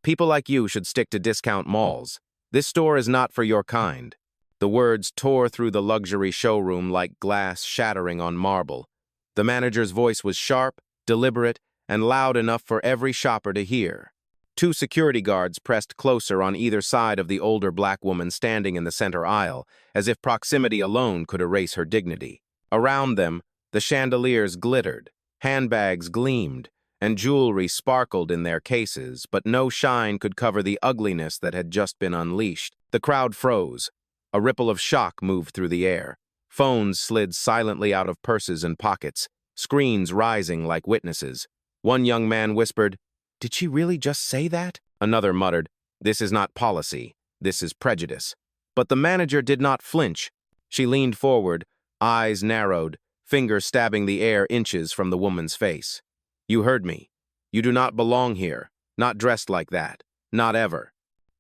People like you should stick to discount malls. This store is not for your kind." The words tore through the luxury showroom like glass shattering on marble. The manager's voice was sharp, deliberate, and loud enough for every shopper to hear. Two security guards pressed closer on either side of the older black woman standing in the center aisle, as if proximity alone could erase her dignity. Around them, the chandeliers glittered, handbags gleamed, and jewelry sparkled in their cases, but no shine could cover the ugliness that had just been unleashed. The crowd froze. A ripple of shock moved through the air. Phones slid silently out of purses and pockets, screens rising like witnesses. One young man whispered, "Did she really just say that?" Another muttered, "This is not policy, this is prejudice." But the manager did not flinch. She leaned forward, eyes narrowed, fingers stabbing the air inches from the woman's face. "You heard me. You do not belong here, not dressed like that, not ever."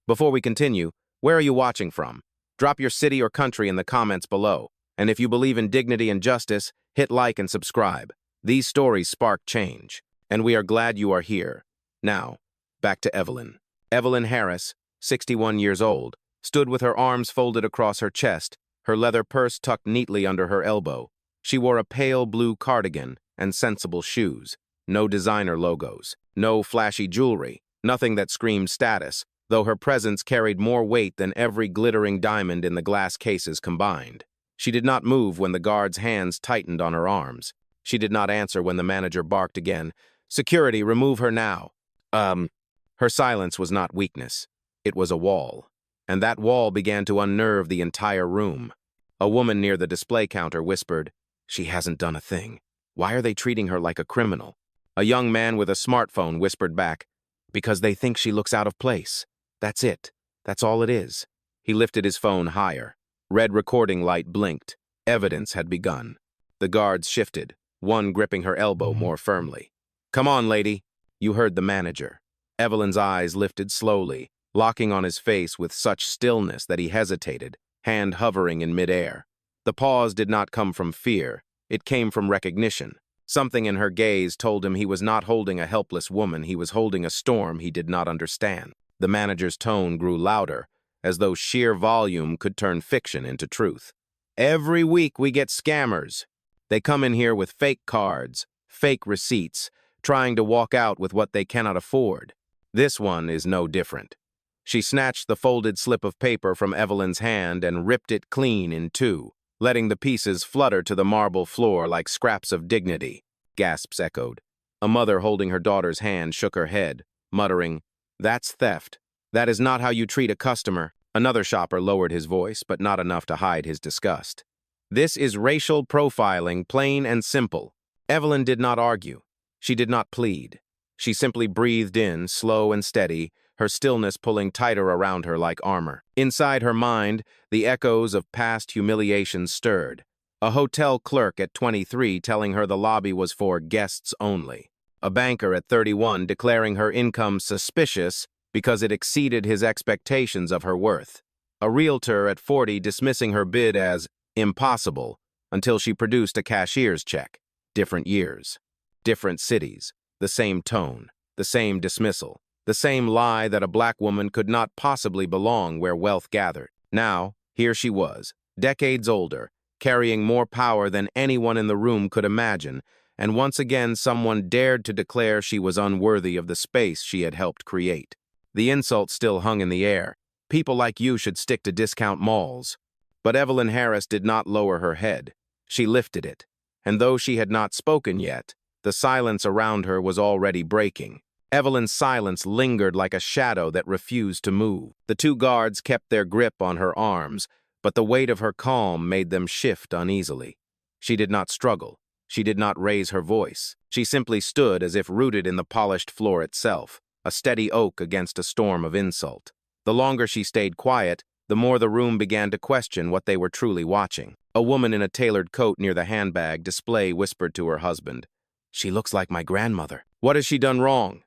Before we continue, where are you watching from? Drop your city or country in the comments below. And if you believe in dignity and justice, hit like and subscribe. These stories spark change, and we are glad you are here. Now, back to Evelyn. Evelyn Harris, 61 years old, stood with her arms folded across her chest, her leather purse tucked neatly under her elbow. She wore a pale blue cardigan and sensible shoes. No designer logos, no flashy jewelry, nothing that screamed status, though her presence carried more weight than every glittering diamond in the glass cases combined. She did not move when the guard's hands tightened on her arms. She did not answer when the manager barked again, "Security, remove her now." Her silence was not weakness. It was a wall. And that wall began to unnerve the entire room. A woman near the display counter whispered, "She hasn't done a thing. Why are they treating her like a criminal?" A young man with a smartphone whispered back, "Because they think she looks out of place. That's it. That's all it is." He lifted his phone higher. Red recording light blinked. Evidence had begun. The guards shifted, one gripping her elbow more firmly. "Come on, lady." You heard the manager. Evelyn's eyes lifted slowly, locking on his face with such stillness that he hesitated, hand hovering in midair. The pause did not come from fear. It came from recognition. Something in her gaze told him he was not holding a helpless woman, he was holding a storm he did not understand. The manager's tone grew louder, as though sheer volume could turn fiction into truth. "Every week we get scammers. They come in here with fake cards, fake receipts, trying to walk out with what they cannot afford. This one is no different." She snatched the folded slip of paper from Evelyn's hand and ripped it clean in two, letting the pieces flutter to the marble floor like scraps of dignity. Gasps echoed. A mother holding her daughter's hand shook her head, muttering, "That's theft. That is not how you treat a customer." Another shopper lowered his voice, but not enough to hide his disgust. "This is racial profiling, plain and simple." Evelyn did not argue. She did not plead. She simply breathed in, slow and steady, her stillness pulling tighter around her like armor. Inside her mind, the echoes of past humiliations stirred. A hotel clerk at 23 telling her the lobby was for guests only. A banker at 31 declaring her income suspicious because it exceeded his expectations of her worth. A realtor at 40 dismissing her bid as impossible until she produced a cashier's check. Different years, different cities, the same tone, the same dismissal. The same lie that a black woman could not possibly belong where wealth gathered. Now, here she was, decades older, carrying more power than anyone in the room could imagine, and once again someone dared to declare she was unworthy of the space she had helped create. The insult still hung in the air. "People like you should stick to discount malls." But Evelyn Harris did not lower her head. She lifted it, and though she had not spoken yet, the silence around her was already breaking. Evelyn's silence lingered like a shadow that refused to move. The two guards kept their grip on her arms, but the weight of her calm made them shift uneasily. She did not struggle. She did not raise her voice. She simply stood as if rooted in the polished floor itself, a steady oak against a storm of insult. The longer she stayed quiet, the more the room began to question what they were truly watching. A woman in a tailored coat near the handbag display whispered to her husband, "She looks like my grandmother." "What has she done wrong?"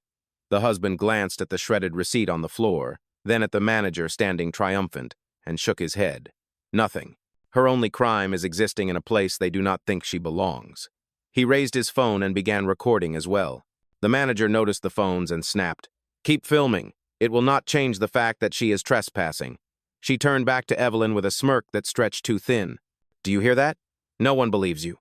The husband glanced at the shredded receipt on the floor, then at the manager standing triumphant, and shook his head. "Nothing. Her only crime is existing in a place they do not think she belongs." He raised his phone and began recording as well. The manager noticed the phones and snapped, "Keep filming. It will not change the fact that she is trespassing. She turned back to Evelyn with a smirk that stretched too thin. Do you hear that? No one believes you.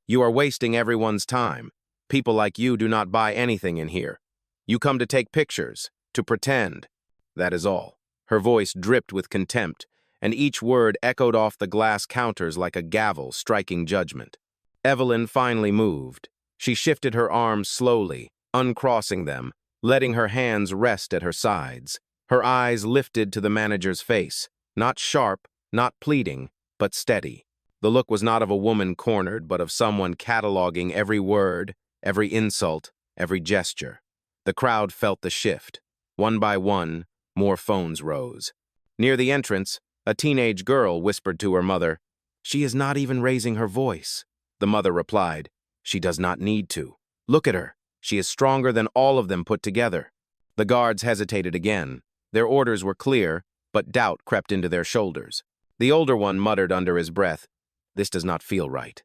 You are wasting everyone's time. People like you do not buy anything in here. You come to take pictures, to pretend. That is all. Her voice dripped with contempt, and each word echoed off the glass counters like a gavel striking judgment. Evelyn finally moved. She shifted her arms slowly, uncrossing them, letting her hands rest at her sides. Her eyes lifted to the manager's face, not sharp, not pleading, but steady. The look was not of a woman cornered, but of someone cataloging every word, every insult, every gesture. The crowd felt the shift. One by one, more phones rose. Near the entrance, a teenage girl whispered to her mother, "She is not even raising her voice." The mother replied, "She does not need to. Look at her. She is stronger than all of them put together." The guards hesitated again. Their orders were clear, but doubt crept into their shoulders. The older one muttered under his breath, "This does not feel right."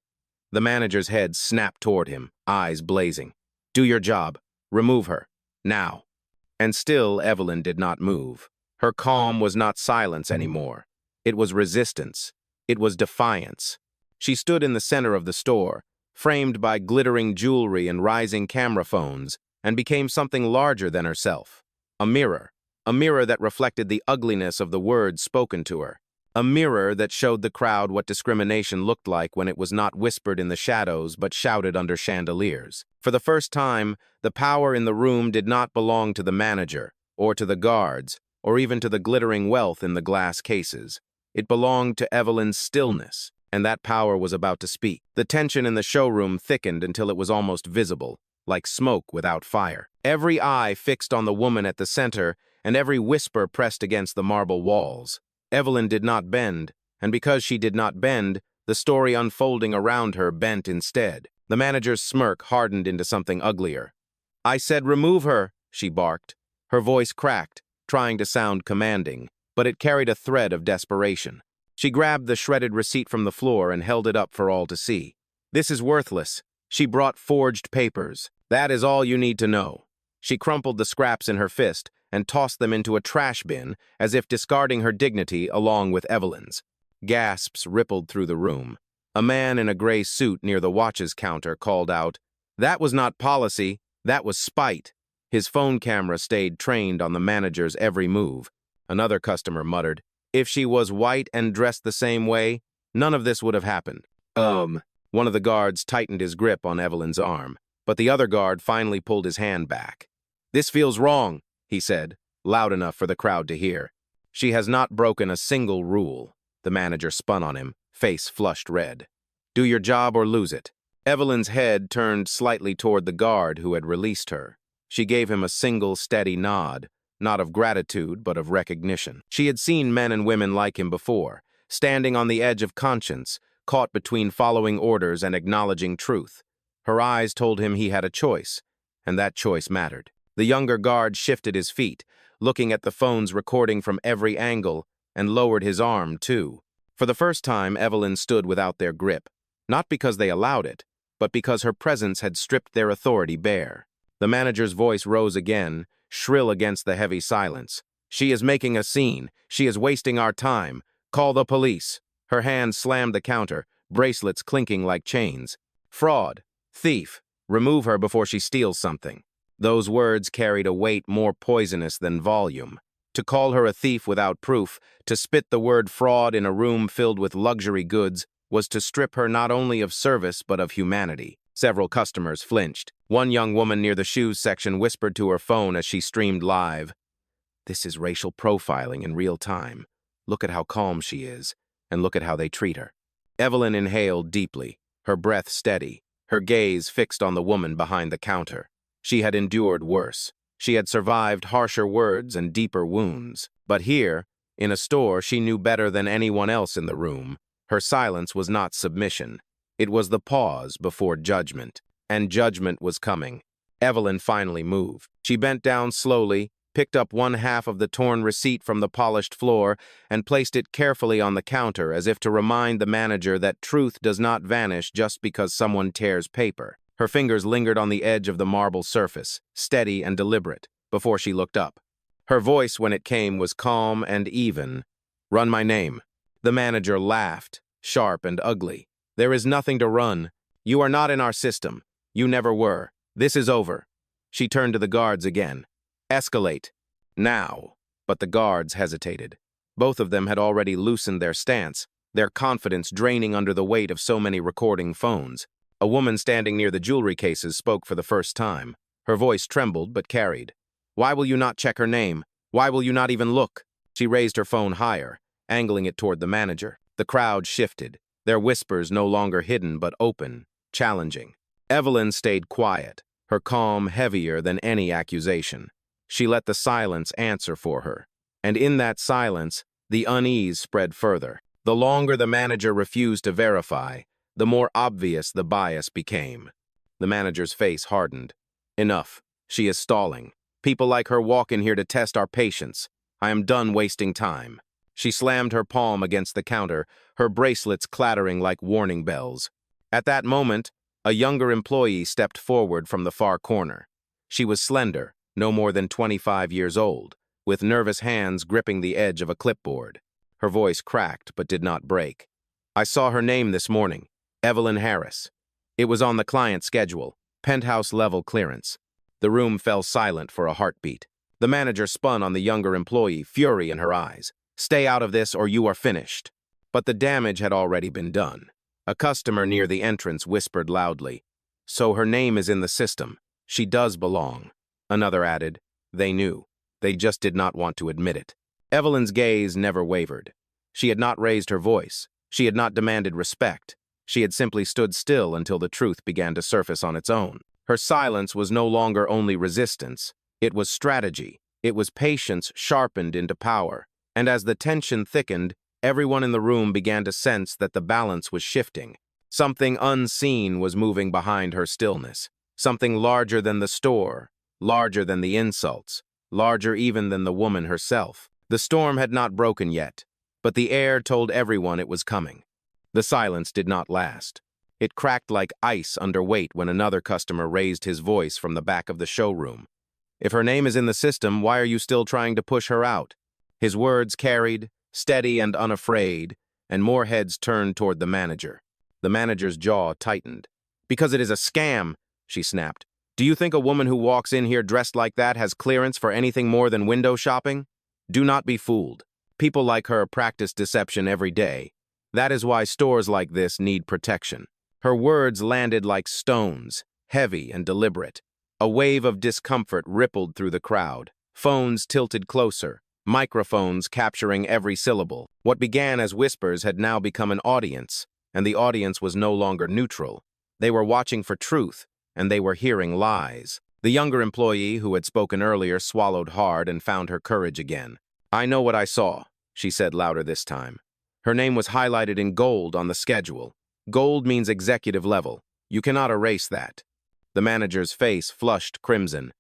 The manager's head snapped toward him, eyes blazing. "Do your job. Remove her. Now." And still Evelyn did not move. Her calm was not silence anymore. It was resistance. It was defiance. She stood in the center of the store, framed by glittering jewelry and rising camera phones, and became something larger than herself. A mirror that reflected the ugliness of the words spoken to her. A mirror that showed the crowd what discrimination looked like when it was not whispered in the shadows but shouted under chandeliers. For the first time, the power in the room did not belong to the manager, or to the guards, or even to the glittering wealth in the glass cases. It belonged to Evelyn's stillness, and that power was about to speak. The tension in the showroom thickened until it was almost visible, like smoke without fire. Every eye fixed on the woman at the center, and every whisper pressed against the marble walls. Evelyn did not bend, and because she did not bend, the story unfolding around her bent instead. The manager's smirk hardened into something uglier. "I said remove her," she barked. Her voice cracked, trying to sound commanding, but it carried a thread of desperation. She grabbed the shredded receipt from the floor and held it up for all to see. "This is worthless." She brought forged papers. "That is all you need to know." She crumpled the scraps in her fist and tossed them into a trash bin, as if discarding her dignity along with Evelyn's. Gasps rippled through the room. A man in a gray suit near the watches counter called out, "That was not policy, that was spite." His phone camera stayed trained on the manager's every move. Another customer muttered, "If she was white and dressed the same way, none of this would have happened." One of the guards tightened his grip on Evelyn's arm, but the other guard finally pulled his hand back. "This feels wrong," he said, loud enough for the crowd to hear. "She has not broken a single rule." The manager spun on him, face flushed red. "Do your job or lose it." Evelyn's head turned slightly toward the guard who had released her. She gave him a single steady nod, not of gratitude but of recognition. She had seen men and women like him before, standing on the edge of conscience, caught between following orders and acknowledging truth. Her eyes told him he had a choice, and that choice mattered. The younger guard shifted his feet, looking at the phones recording from every angle, and lowered his arm, too. For the first time, Evelyn stood without their grip, not because they allowed it, but because her presence had stripped their authority bare. The manager's voice rose again, shrill against the heavy silence. "She is making a scene. She is wasting our time. Call the police." Her hand slammed the counter, bracelets clinking like chains. "Fraud. Thief. Remove her before she steals something." Those words carried a weight more poisonous than volume. To call her a thief without proof, to spit the word fraud in a room filled with luxury goods, was to strip her not only of service but of humanity. Several customers flinched. One young woman near the shoes section whispered to her phone as she streamed live, "This is racial profiling in real time. Look at how calm she is, and look at how they treat her." Evelyn inhaled deeply, her breath steady, her gaze fixed on the woman behind the counter. She had endured worse. She had survived harsher words and deeper wounds. But here, in a store she knew better than anyone else in the room, her silence was not submission. It was the pause before judgment, and judgment was coming. Evelyn finally moved. She bent down slowly, picked up one half of the torn receipt from the polished floor, and placed it carefully on the counter as if to remind the manager that truth does not vanish just because someone tears paper. Her fingers lingered on the edge of the marble surface, steady and deliberate, before she looked up. Her voice, when it came, was calm and even. "Run my name." The manager laughed, sharp and ugly. "There is nothing to run. You are not in our system. You never were. This is over." She turned to the guards again. "Escalate. Now." But the guards hesitated. Both of them had already loosened their stance, their confidence draining under the weight of so many recording phones. A woman standing near the jewelry cases spoke for the first time. Her voice trembled but carried. "Why will you not check her name? Why will you not even look?" She raised her phone higher, angling it toward the manager. The crowd shifted, their whispers no longer hidden but open, challenging. Evelyn stayed quiet, her calm heavier than any accusation. She let the silence answer for her. And in that silence, the unease spread further. The longer the manager refused to verify, the more obvious the bias became. The manager's face hardened. "Enough. She is stalling. People like her walk in here to test our patience. I am done wasting time." She slammed her palm against the counter, her bracelets clattering like warning bells. At that moment, a younger employee stepped forward from the far corner. She was slender, no more than 25 years old, with nervous hands gripping the edge of a clipboard. Her voice cracked but did not break. "I saw her name this morning, Evelyn Harris. It was on the client schedule, penthouse-level clearance." The room fell silent for a heartbeat. The manager spun on the younger employee, fury in her eyes. "Stay out of this or you are finished." But the damage had already been done. A customer near the entrance whispered loudly, "So her name is in the system. She does belong." Another added, "They knew. They just did not want to admit it." Evelyn's gaze never wavered. She had not raised her voice. She had not demanded respect. She had simply stood still until the truth began to surface on its own. Her silence was no longer only resistance. It was strategy. It was patience sharpened into power. And as the tension thickened, everyone in the room began to sense that the balance was shifting. Something unseen was moving behind her stillness. Something larger than the store, larger than the insults, larger even than the woman herself. The storm had not broken yet, but the air told everyone it was coming. The silence did not last. It cracked like ice under weight when another customer raised his voice from the back of the showroom. "If her name is in the system, why are you still trying to push her out?" His words carried, steady and unafraid, and more heads turned toward the manager. The manager's jaw tightened. "Because it is a scam," she snapped. "Do you think a woman who walks in here dressed like that has clearance for anything more than window shopping? Do not be fooled. People like her practice deception every day. That is why stores like this need protection." Her words landed like stones, heavy and deliberate. A wave of discomfort rippled through the crowd. Phones tilted closer, microphones capturing every syllable. What began as whispers had now become an audience, and the audience was no longer neutral. They were watching for truth, and they were hearing lies. The younger employee who had spoken earlier swallowed hard and found her courage again. "I know what I saw," she said louder this time. "Her name was highlighted in gold on the schedule. Gold means executive level. You cannot erase that." The manager's face flushed crimson.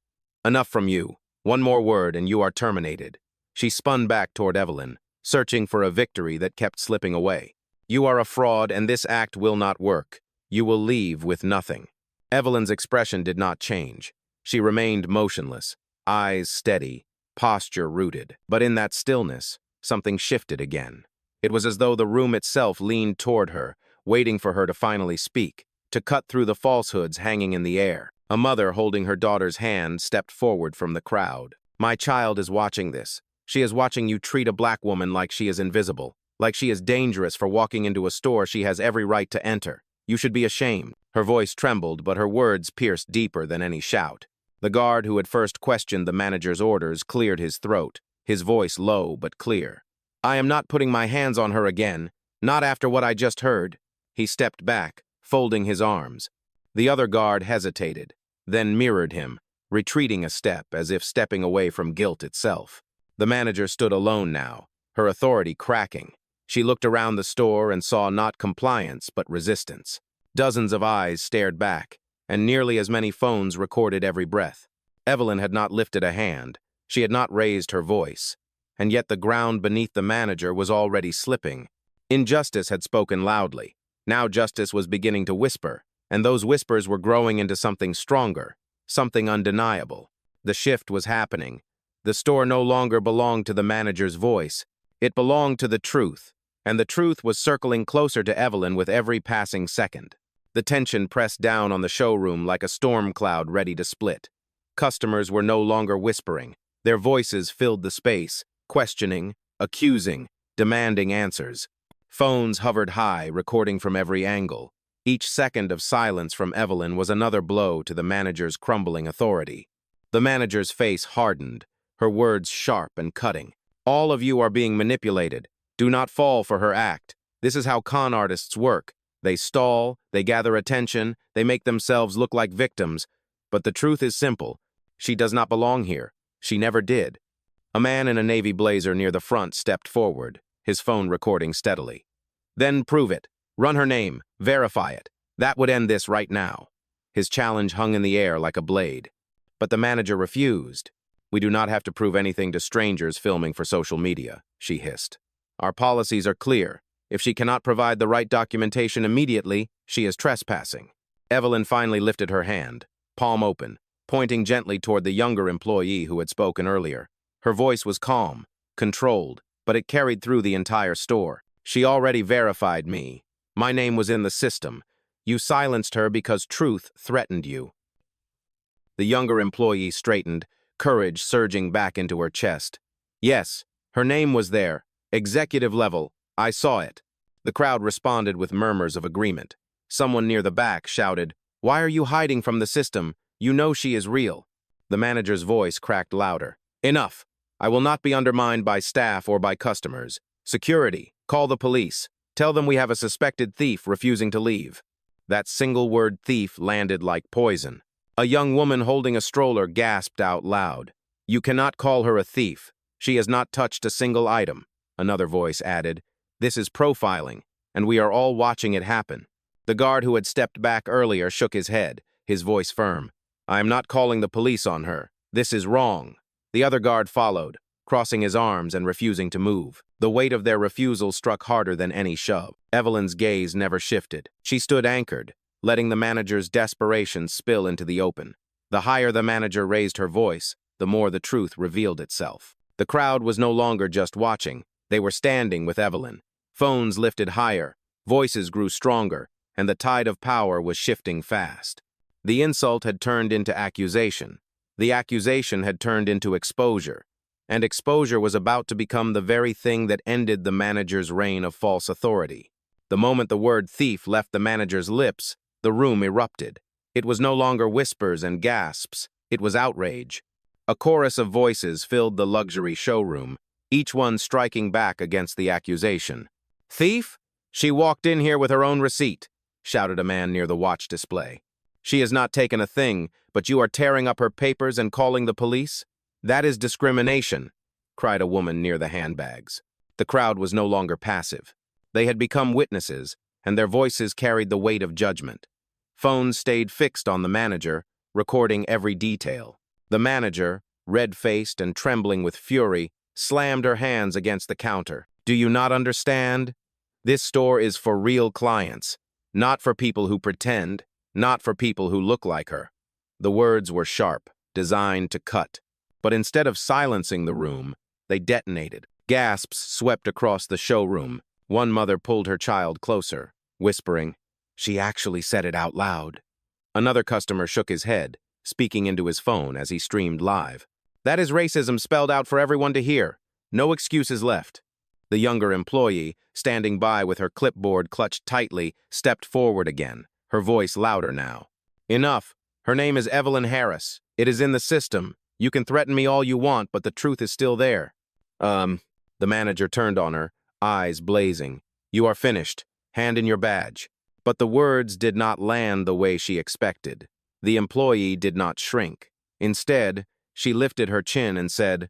"Enough from you. One more word and you are terminated." She spun back toward Evelyn, searching for a victory that kept slipping away. "You are a fraud and this act will not work. You will leave with nothing." Evelyn's expression did not change. She remained motionless, eyes steady, posture rooted. But in that stillness, something shifted again. It was as though the room itself leaned toward her, waiting for her to finally speak, to cut through the falsehoods hanging in the air. A mother holding her daughter's hand stepped forward from the crowd. "My child is watching this. She is watching you treat a black woman like she is invisible, like she is dangerous for walking into a store she has every right to enter. You should be ashamed." Her voice trembled, but her words pierced deeper than any shout. The guard who had first questioned the manager's orders cleared his throat, his voice low but clear. "I am not putting my hands on her again, not after what I just heard." He stepped back, folding his arms. The other guard hesitated, then mirrored him, retreating a step as if stepping away from guilt itself. The manager stood alone now, her authority cracking. She looked around the store and saw not compliance but resistance. Dozens of eyes stared back, and nearly as many phones recorded every breath. Evelyn had not lifted a hand. She had not raised her voice. And yet the ground beneath the manager was already slipping. Injustice had spoken loudly. Now justice was beginning to whisper, and those whispers were growing into something stronger, something undeniable. The shift was happening. The store no longer belonged to the manager's voice. It belonged to the truth, and the truth was circling closer to Evelyn with every passing second. The tension pressed down on the showroom like a storm cloud ready to split. Customers were no longer whispering. Their voices filled the space, questioning, accusing, demanding answers. Phones hovered high, recording from every angle. Each second of silence from Evelyn was another blow to the manager's crumbling authority. The manager's face hardened, her words sharp and cutting. All of you are being manipulated. Do not fall for her act. This is how con artists work. They stall, they gather attention, they make themselves look like victims. But the truth is simple. She does not belong here. She never did. A man in a navy blazer near the front stepped forward, his phone recording steadily. Then prove it. Run her name. Verify it. That would end this right now. His challenge hung in the air like a blade. But the manager refused. We do not have to prove anything to strangers filming for social media, she hissed. Our policies are clear. If she cannot provide the right documentation immediately, she is trespassing. Evelyn finally lifted her hand, palm open, pointing gently toward the younger employee who had spoken earlier. Her voice was calm, controlled, but it carried through the entire store. She already verified me. My name was in the system. You silenced her because truth threatened you. The younger employee straightened, courage surging back into her chest. Yes, her name was there. Executive level. I saw it. The crowd responded with murmurs of agreement. Someone near the back shouted, "Why are you hiding from the system? You know she is real." The manager's voice cracked louder. Enough. I will not be undermined by staff or by customers. Security, call the police. Tell them we have a suspected thief refusing to leave. That single word thief landed like poison. A young woman holding a stroller gasped out loud. You cannot call her a thief. She has not touched a single item. Another voice added, this is profiling, and we are all watching it happen. The guard who had stepped back earlier shook his head, his voice firm. I am not calling the police on her. This is wrong. The other guard followed, crossing his arms and refusing to move. The weight of their refusal struck harder than any shove. Evelyn's gaze never shifted. She stood anchored, letting the manager's desperation spill into the open. The higher the manager raised her voice, the more the truth revealed itself. The crowd was no longer just watching. They were standing with Evelyn. Phones lifted higher, voices grew stronger, and the tide of power was shifting fast. The insult had turned into accusation. The accusation had turned into exposure. And exposure was about to become the very thing that ended the manager's reign of false authority. The moment the word thief left the manager's lips, the room erupted. It was no longer whispers and gasps. It was outrage. A chorus of voices filled the luxury showroom, each one striking back against the accusation. Thief? She walked in here with her own receipt, shouted a man near the watch display. She has not taken a thing, but you are tearing up her papers and calling the police? That is discrimination, cried a woman near the handbags. The crowd was no longer passive. They had become witnesses, and their voices carried the weight of judgment. Phones stayed fixed on the manager, recording every detail. The manager, red-faced and trembling with fury, slammed her hands against the counter. Do you not understand? This store is for real clients, not for people who pretend, not for people who look like her. The words were sharp, designed to cut. But instead of silencing the room, they detonated. Gasps swept across the showroom. One mother pulled her child closer, whispering, she actually said it out loud. Another customer shook his head, speaking into his phone as he streamed live. That is racism spelled out for everyone to hear. No excuses left. The younger employee, standing by with her clipboard clutched tightly, stepped forward again, her voice louder now. Enough. Her name is Evelyn Harris. It is in the system. You can threaten me all you want, but the truth is still there. The manager turned on her, eyes blazing. You are finished. Hand in your badge. But the words did not land the way she expected. The employee did not shrink. Instead, she lifted her chin and said,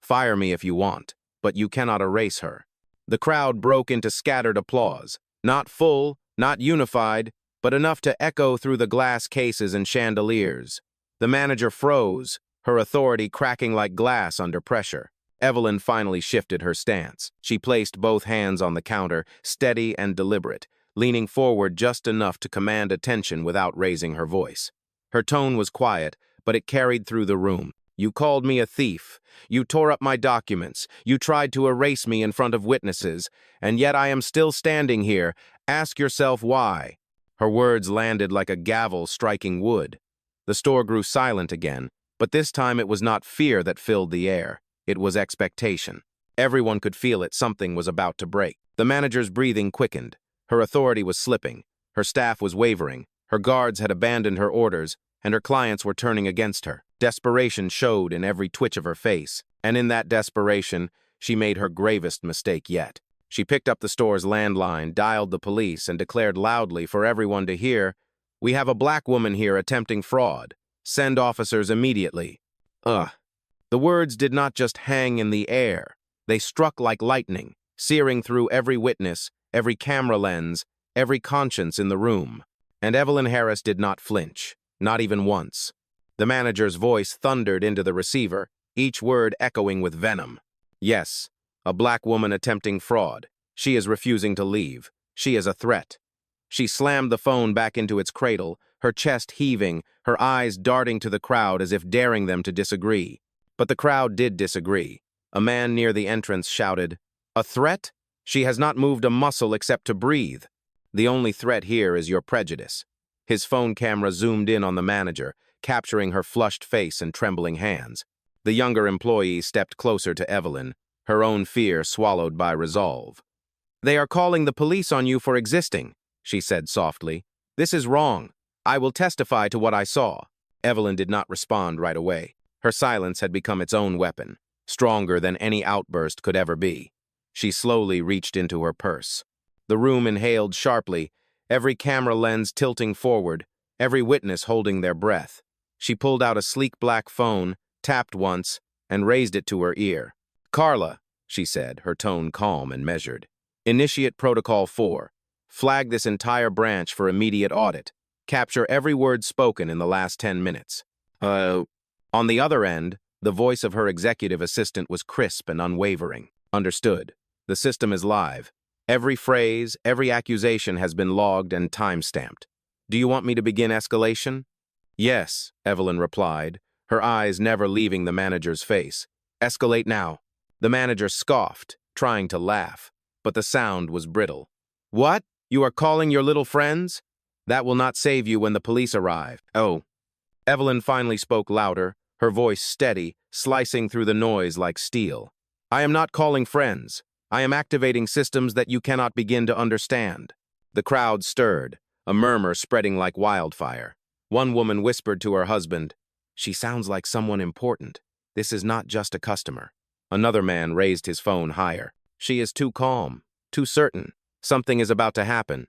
fire me if you want, but you cannot erase her. The crowd broke into scattered applause. Not full, not unified, but enough to echo through the glass cases and chandeliers. The manager froze, her authority cracking like glass under pressure. Evelyn finally shifted her stance. She placed both hands on the counter, steady and deliberate, leaning forward just enough to command attention without raising her voice. Her tone was quiet, but it carried through the room. You called me a thief. You tore up my documents. You tried to erase me in front of witnesses. And yet I am still standing here. Ask yourself why." Her words landed like a gavel striking wood. The store grew silent again, but this time it was not fear that filled the air. It was expectation. Everyone could feel it. Something was about to break. The manager's breathing quickened. Her authority was slipping. Her staff was wavering. Her guards had abandoned her orders, and her clients were turning against her. Desperation showed in every twitch of her face, and in that desperation, she made her gravest mistake yet. She picked up the store's landline, dialed the police, and declared loudly for everyone to hear, "We have a black woman here attempting fraud. Send officers immediately." Ugh. The words did not just hang in the air. They struck like lightning, searing through every witness, every camera lens, every conscience in the room. And Evelyn Harris did not flinch, not even once. The manager's voice thundered into the receiver, each word echoing with venom. "Yes, a black woman attempting fraud. She is refusing to leave. She is a threat." She slammed the phone back into its cradle, her chest heaving, her eyes darting to the crowd as if daring them to disagree. But the crowd did disagree. A man near the entrance shouted, "A threat? She has not moved a muscle except to breathe. The only threat here is your prejudice." His phone camera zoomed in on the manager, capturing her flushed face and trembling hands. The younger employee stepped closer to Evelyn, her own fear swallowed by resolve. "They are calling the police on you for existing," she said softly. "This is wrong. I will testify to what I saw." Evelyn did not respond right away. Her silence had become its own weapon, stronger than any outburst could ever be. She slowly reached into her purse. The room inhaled sharply, every camera lens tilting forward, every witness holding their breath. She pulled out a sleek black phone, tapped once, and raised it to her ear. "Carla," she said, her tone calm and measured. "Initiate Protocol 4. Flag this entire branch for immediate audit. Capture every word spoken in the last 10 minutes. On the other end, the voice of her executive assistant was crisp and unwavering. "Understood. The system is live. Every phrase, every accusation has been logged and time-stamped. Do you want me to begin escalation?" "Yes," Evelyn replied, her eyes never leaving the manager's face. "Escalate now." The manager scoffed, trying to laugh, but the sound was brittle. "What? You are calling your little friends? That will not save you when the police arrive." "Oh." Evelyn finally spoke louder, her voice steady, slicing through the noise like steel. "I am not calling friends. I am activating systems that you cannot begin to understand." The crowd stirred, a murmur spreading like wildfire. One woman whispered to her husband, "She sounds like someone important. This is not just a customer." Another man raised his phone higher. "She is too calm, too certain. Something is about to happen."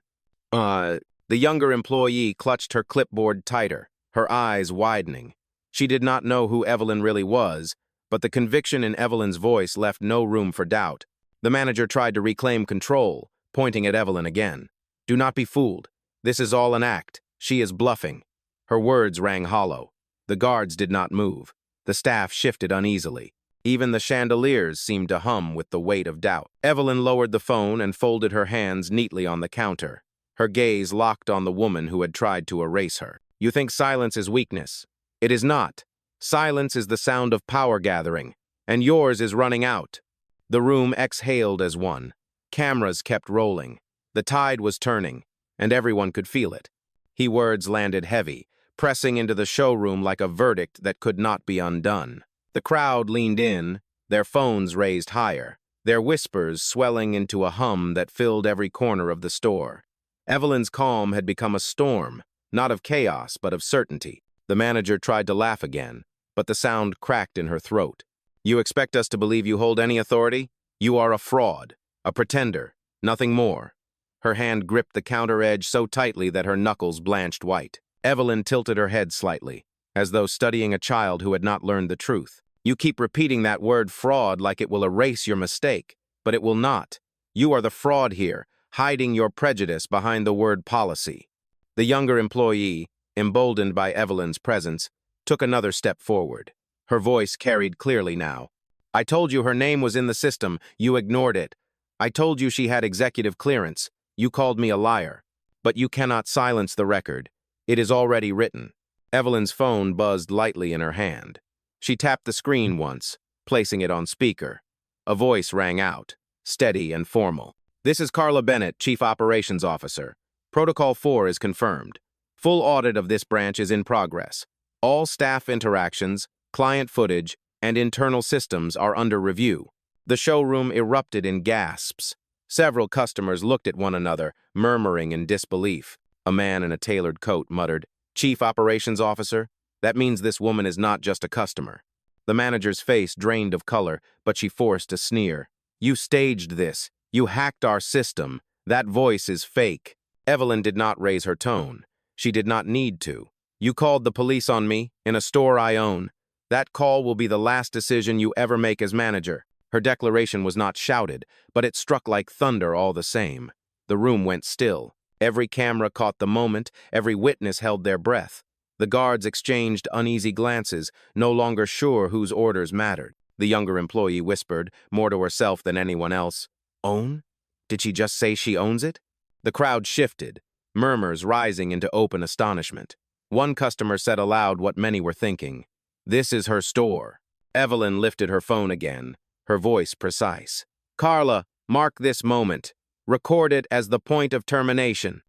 The younger employee clutched her clipboard tighter, her eyes widening. She did not know who Evelyn really was, but the conviction in Evelyn's voice left no room for doubt. The manager tried to reclaim control, pointing at Evelyn again. "Do not be fooled. This is all an act. She is bluffing." Her words rang hollow. The guards did not move. The staff shifted uneasily. Even the chandeliers seemed to hum with the weight of doubt. Evelyn lowered the phone and folded her hands neatly on the counter. Her gaze locked on the woman who had tried to erase her. "You think silence is weakness. It is not. Silence is the sound of power gathering, and yours is running out." The room exhaled as one. Cameras kept rolling. The tide was turning, and everyone could feel it. His words landed heavy, pressing into the showroom like a verdict that could not be undone. The crowd leaned in, their phones raised higher, their whispers swelling into a hum that filled every corner of the store. Evelyn's calm had become a storm, not of chaos, but of certainty. The manager tried to laugh again, but the sound cracked in her throat. "You expect us to believe you hold any authority? You are a fraud, a pretender, nothing more." Her hand gripped the counter edge so tightly that her knuckles blanched white. Evelyn tilted her head slightly, as though studying a child who had not learned the truth. "You keep repeating that word fraud like it will erase your mistake, but it will not. You are the fraud here, hiding your prejudice behind the word policy." The younger employee, emboldened by Evelyn's presence, took another step forward. Her voice carried clearly now. "I told you her name was in the system. You ignored it. I told you she had executive clearance. You called me a liar. But you cannot silence the record. It is already written." Evelyn's phone buzzed lightly in her hand. She tapped the screen once, placing it on speaker. A voice rang out, steady and formal. "This is Carla Bennett, Chief Operations Officer. Protocol 4 is confirmed. Full audit of this branch is in progress. All staff interactions, client footage, and internal systems are under review." The showroom erupted in gasps. Several customers looked at one another, murmuring in disbelief. A man in a tailored coat muttered, "Chief Operations Officer? That means this woman is not just a customer." The manager's face drained of color, but she forced a sneer. "You staged this. You hacked our system. That voice is fake." Evelyn did not raise her tone. She did not need to. "You called the police on me, in a store I own. That call will be the last decision you ever make as manager." Her declaration was not shouted, but it struck like thunder all the same. The room went still. Every camera caught the moment, every witness held their breath. The guards exchanged uneasy glances, no longer sure whose orders mattered. The younger employee whispered, more to herself than anyone else, "Own? Did she just say she owns it?" The crowd shifted, murmurs rising into open astonishment. One customer said aloud what many were thinking, "This is her store." Evelyn lifted her phone again, her voice precise. "Carla, mark this moment. Record it as the point of termination."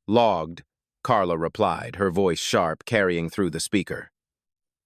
Logged, Carla replied, her voice sharp, carrying through the speaker.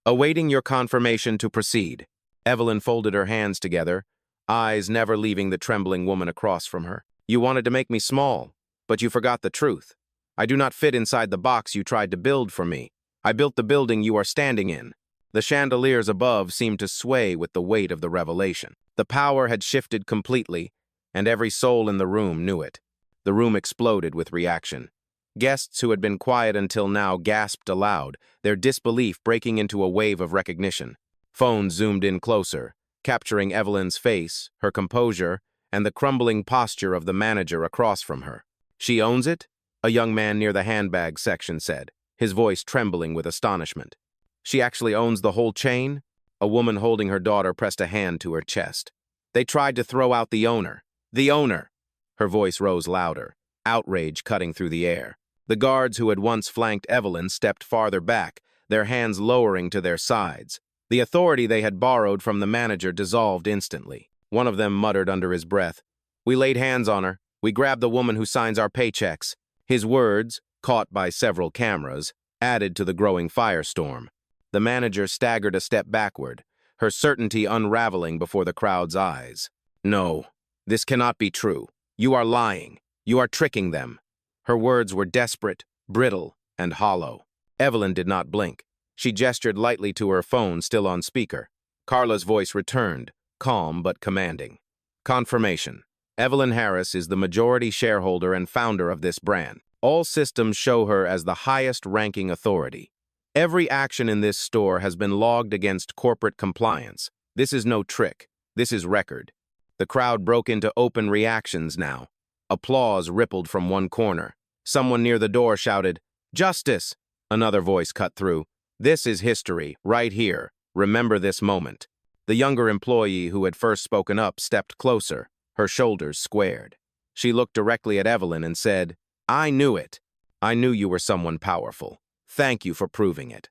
"Awaiting your confirmation to proceed." Evelyn folded her hands together, eyes never leaving the trembling woman across from her. "You wanted to make me small, but you forgot the truth. I do not fit inside the box you tried to build for me. I built the building you are standing in." The chandeliers above seemed to sway with the weight of the revelation. The power had shifted completely, and every soul in the room knew it. The room exploded with reaction. Guests who had been quiet until now gasped aloud, their disbelief breaking into a wave of recognition. Phones zoomed in closer, capturing Evelyn's face, her composure, and the crumbling posture of the manager across from her. "She owns it?" a young man near the handbag section said, his voice trembling with astonishment. "She actually owns the whole chain?" A woman holding her daughter pressed a hand to her chest. "They tried to throw out the owner." "The owner!" Her voice rose louder, outrage cutting through the air. The guards who had once flanked Evelyn stepped farther back, their hands lowering to their sides. The authority they had borrowed from the manager dissolved instantly. One of them muttered under his breath, "We laid hands on her. We grabbed the woman who signs our paychecks." His words, caught by several cameras, added to the growing firestorm. The manager staggered a step backward, her certainty unraveling before the crowd's eyes. "No, this cannot be true. You are lying. You are tricking them." Her words were desperate, brittle, and hollow. Evelyn did not blink. She gestured lightly to her phone, still on speaker. Carla's voice returned, calm but commanding. "Confirmation. Evelyn Harris is the majority shareholder and founder of this brand. All systems show her as the highest-ranking authority. Every action in this store has been logged against corporate compliance. This is no trick. This is record." The crowd broke into open reactions now. Applause rippled from one corner. Someone near the door shouted, "Justice!" Another voice cut through, "This is history, right here. Remember this moment." The younger employee who had first spoken up stepped closer, her shoulders squared. She looked directly at Evelyn and said, "I knew it. I knew you were someone powerful. Thank you for proving it."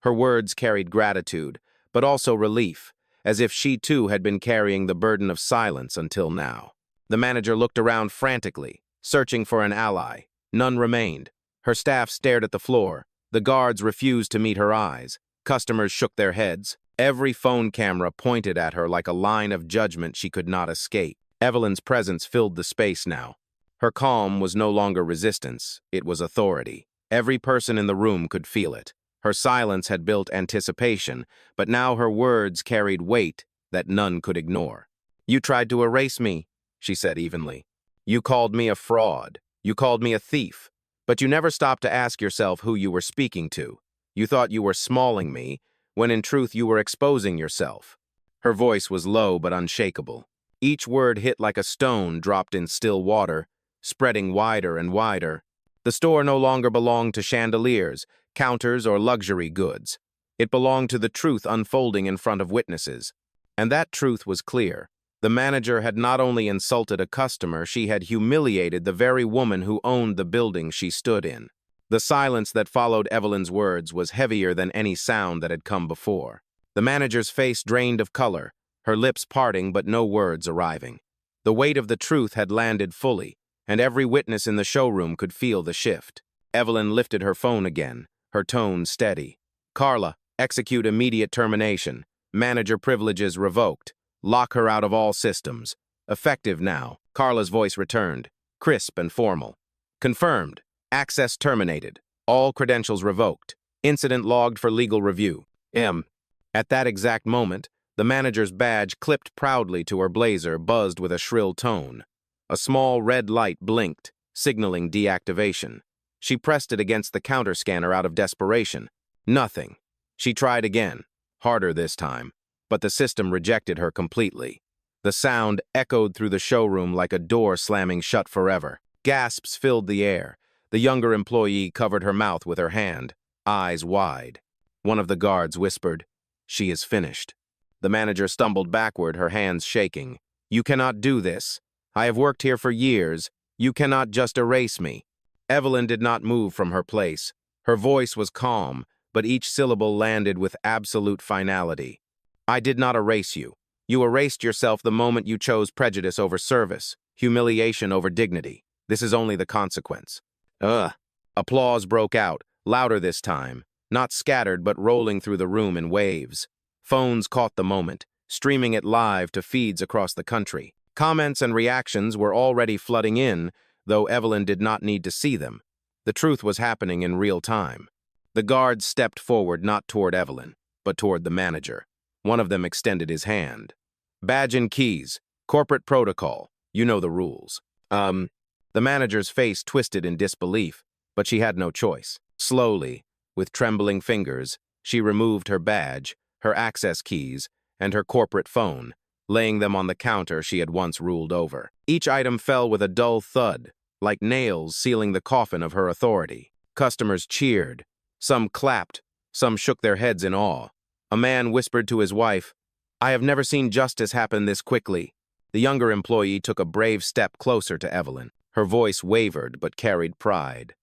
Her words carried gratitude, but also relief, as if she too had been carrying the burden of silence until now. The manager looked around frantically, searching for an ally. None remained. Her staff stared at the floor. The guards refused to meet her eyes. Customers shook their heads. Every phone camera pointed at her like a line of judgment she could not escape. Evelyn's presence filled the space now. Her calm was no longer resistance, it was authority. Every person in the room could feel it. Her silence had built anticipation, but now her words carried weight that none could ignore. "You tried to erase me," she said evenly. "You called me a fraud. You called me a thief. But you never stopped to ask yourself who you were speaking to. You thought you were smalling me, when in truth you were exposing yourself." Her voice was low but unshakable. Each word hit like a stone dropped in still water, spreading wider and wider. The store no longer belonged to chandeliers, counters, or luxury goods. It belonged to the truth unfolding in front of witnesses. And that truth was clear. The manager had not only insulted a customer, she had humiliated the very woman who owned the building she stood in. The silence that followed Evelyn's words was heavier than any sound that had come before. The manager's face drained of color, her lips parting but no words arriving. The weight of the truth had landed fully, and every witness in the showroom could feel the shift. Evelyn lifted her phone again, her tone steady. "Carla, execute immediate termination. Manager privileges revoked. Lock her out of all systems. Effective now." Carla's voice returned, crisp and formal. "Confirmed. Access terminated. All credentials revoked. Incident logged for legal review. M." At that exact moment, the manager's badge clipped proudly to her blazer buzzed with a shrill tone. A small red light blinked, signaling deactivation. She pressed it against the counter scanner out of desperation. Nothing. She tried again, harder this time, but the system rejected her completely. The sound echoed through the showroom like a door slamming shut forever. Gasps filled the air. The younger employee covered her mouth with her hand, eyes wide. One of the guards whispered, "She is finished." The manager stumbled backward, her hands shaking. "You cannot do this. I have worked here for years. You cannot just erase me." Evelyn did not move from her place. Her voice was calm, but each syllable landed with absolute finality. "I did not erase you. You erased yourself the moment you chose prejudice over service, humiliation over dignity. This is only the consequence." Ugh. Applause broke out, louder this time, not scattered but rolling through the room in waves. Phones caught the moment, streaming it live to feeds across the country. Comments and reactions were already flooding in, though Evelyn did not need to see them. The truth was happening in real time. The guards stepped forward not toward Evelyn, but toward the manager. One of them extended his hand. "Badge and keys. Corporate protocol. You know the rules." The manager's face twisted in disbelief, but she had no choice. Slowly, with trembling fingers, she removed her badge, her access keys, and her corporate phone, laying them on the counter she had once ruled over. Each item fell with a dull thud, like nails sealing the coffin of her authority. Customers cheered. Some clapped, some shook their heads in awe. A man whispered to his wife, "I have never seen justice happen this quickly." The younger employee took a brave step closer to Evelyn. Her voice wavered but carried pride.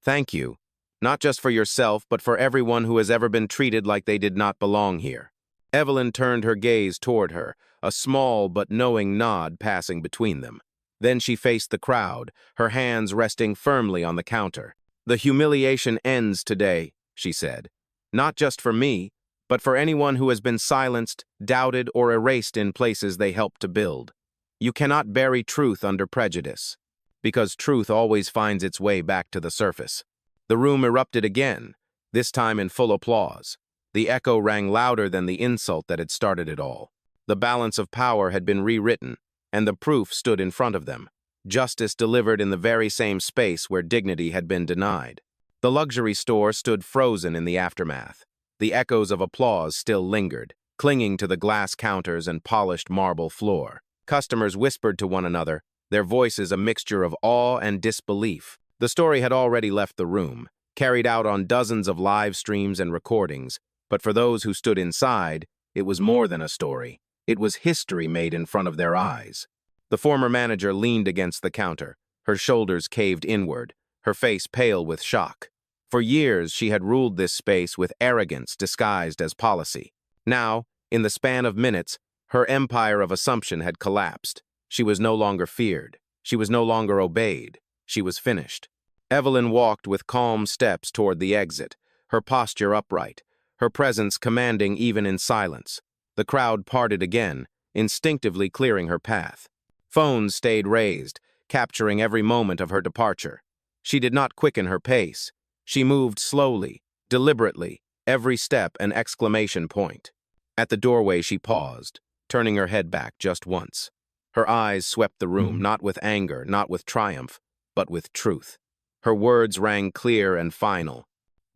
"Thank you, not just for yourself, but for everyone who has ever been treated like they did not belong here." Evelyn turned her gaze toward her, a small but knowing nod passing between them. Then she faced the crowd, her hands resting firmly on the counter. "The humiliation ends today," she said. "Not just for me, but for anyone who has been silenced, doubted, or erased in places they helped to build. You cannot bury truth under prejudice, because truth always finds its way back to the surface." The room erupted again, this time in full applause. The echo rang louder than the insult that had started it all. The balance of power had been rewritten, and the proof stood in front of them. Justice delivered in the very same space where dignity had been denied. The luxury store stood frozen in the aftermath. The echoes of applause still lingered, clinging to the glass counters and polished marble floor. Customers whispered to one another, their voices a mixture of awe and disbelief. The story had already left the room, carried out on dozens of live streams and recordings, but for those who stood inside, it was more than a story. It was history made in front of their eyes. The former manager leaned against the counter, her shoulders caved inward, her face pale with shock. For years, she had ruled this space with arrogance disguised as policy. Now, in the span of minutes, her empire of assumption had collapsed. She was no longer feared. She was no longer obeyed. She was finished. Evelyn walked with calm steps toward the exit, her posture upright, her presence commanding even in silence. The crowd parted again, instinctively clearing her path. Phones stayed raised, capturing every moment of her departure. She did not quicken her pace. She moved slowly, deliberately, every step an exclamation point. At the doorway she paused, turning her head back just once. Her eyes swept the room, not with anger, not with triumph, but with truth. Her words rang clear and final.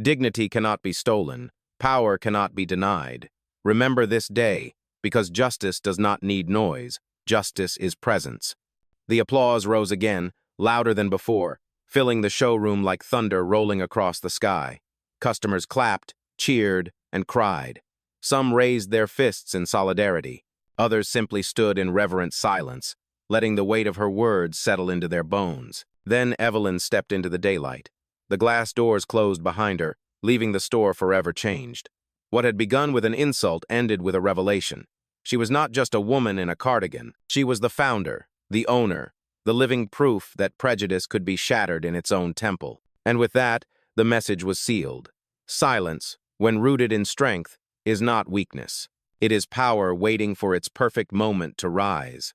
Dignity cannot be stolen. Power cannot be denied. Remember this day, because justice does not need noise. Justice is presence. The applause rose again, louder than before, filling the showroom like thunder rolling across the sky. Customers clapped, cheered, and cried. Some raised their fists in solidarity. Others simply stood in reverent silence, letting the weight of her words settle into their bones. Then Evelyn stepped into the daylight. The glass doors closed behind her, leaving the store forever changed. What had begun with an insult ended with a revelation. She was not just a woman in a cardigan. She was the founder, the owner, the living proof that prejudice could be shattered in its own temple. And with that, the message was sealed. Silence, when rooted in strength, is not weakness. It is power waiting for its perfect moment to rise.